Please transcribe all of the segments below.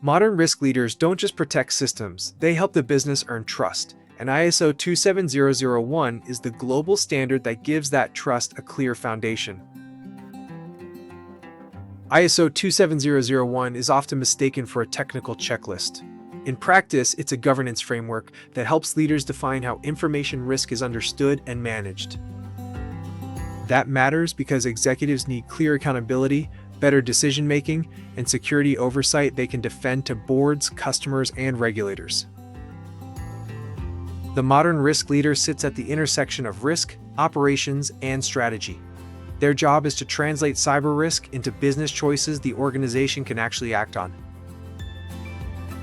Modern risk leaders don't just protect systems, they help the business earn trust. And ISO 27001 is the global standard that gives that trust a clear foundation. ISO 27001 is often mistaken for a technical checklist. In practice, it's a governance framework that helps leaders define how information risk is understood and managed. That matters because executives need clear accountability, better decision-making, and security oversight they can defend to boards, customers, and regulators. The modern risk leader sits at the intersection of risk, operations, and strategy. Their job is to translate cyber risk into business choices the organization can actually act on.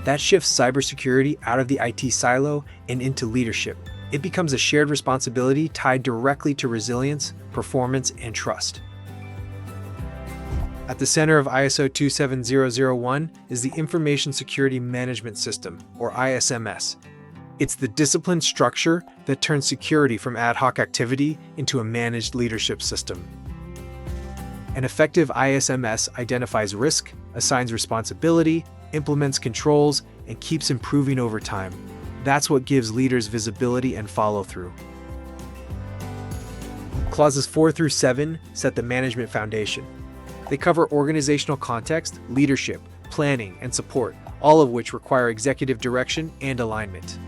That shifts cybersecurity out of the IT silo and into leadership. It becomes a shared responsibility tied directly to resilience, performance, and trust. At the center of ISO 27001 is the Information Security Management System, or ISMS. It's the disciplined structure that turns security from ad hoc activity into a managed leadership system. An effective ISMS identifies risk, assigns responsibility, implements controls, and keeps improving over time. That's what gives leaders visibility and follow-through. Clauses 4 through 7 set the management foundation. They cover organizational context, leadership, planning, and support, all of which require executive direction and alignment.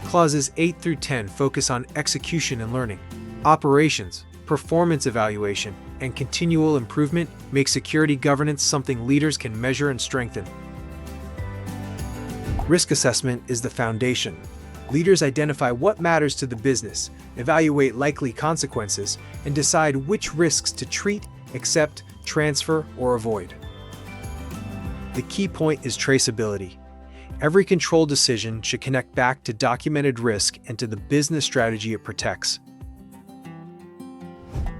Clauses 8 through 10 focus on execution and learning. Operations, performance evaluation, and continual improvement make security governance something leaders can measure and strengthen. Risk assessment is the foundation. Leaders identify what matters to the business, evaluate likely consequences, and decide which risks to treat, accept, transfer, or avoid. The key point is traceability. Every control decision should connect back to documented risk and to the business strategy it protects.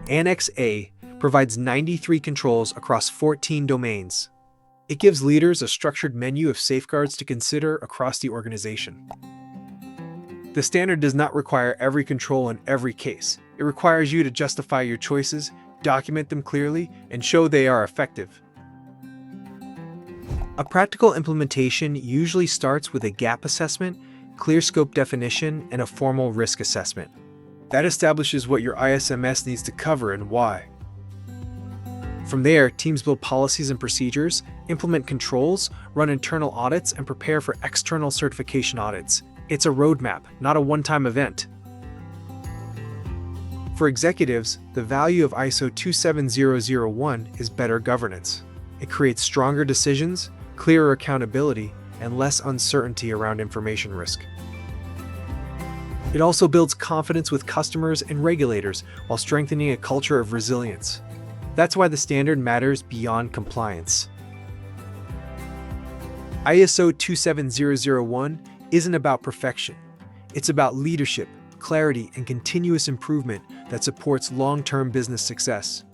Annex A provides 93 controls across 14 domains. It gives leaders a structured menu of safeguards to consider across the organization. The standard does not require every control in every case. It requires you to justify your choices, document them clearly, and show they are effective. A practical implementation usually starts with a gap assessment, clear scope definition, and a formal risk assessment. That establishes what your ISMS needs to cover and why. From there, teams build policies and procedures, implement controls, run internal audits, and prepare for external certification audits. It's a roadmap, not a one-time event. For executives, the value of ISO 27001 is better governance. It creates stronger decisions, clearer accountability, and less uncertainty around information risk. It also builds confidence with customers and regulators while strengthening a culture of resilience. That's why the standard matters beyond compliance. ISO 27001 isn't about perfection. It's about leadership, clarity, and continuous improvement that supports long-term business success.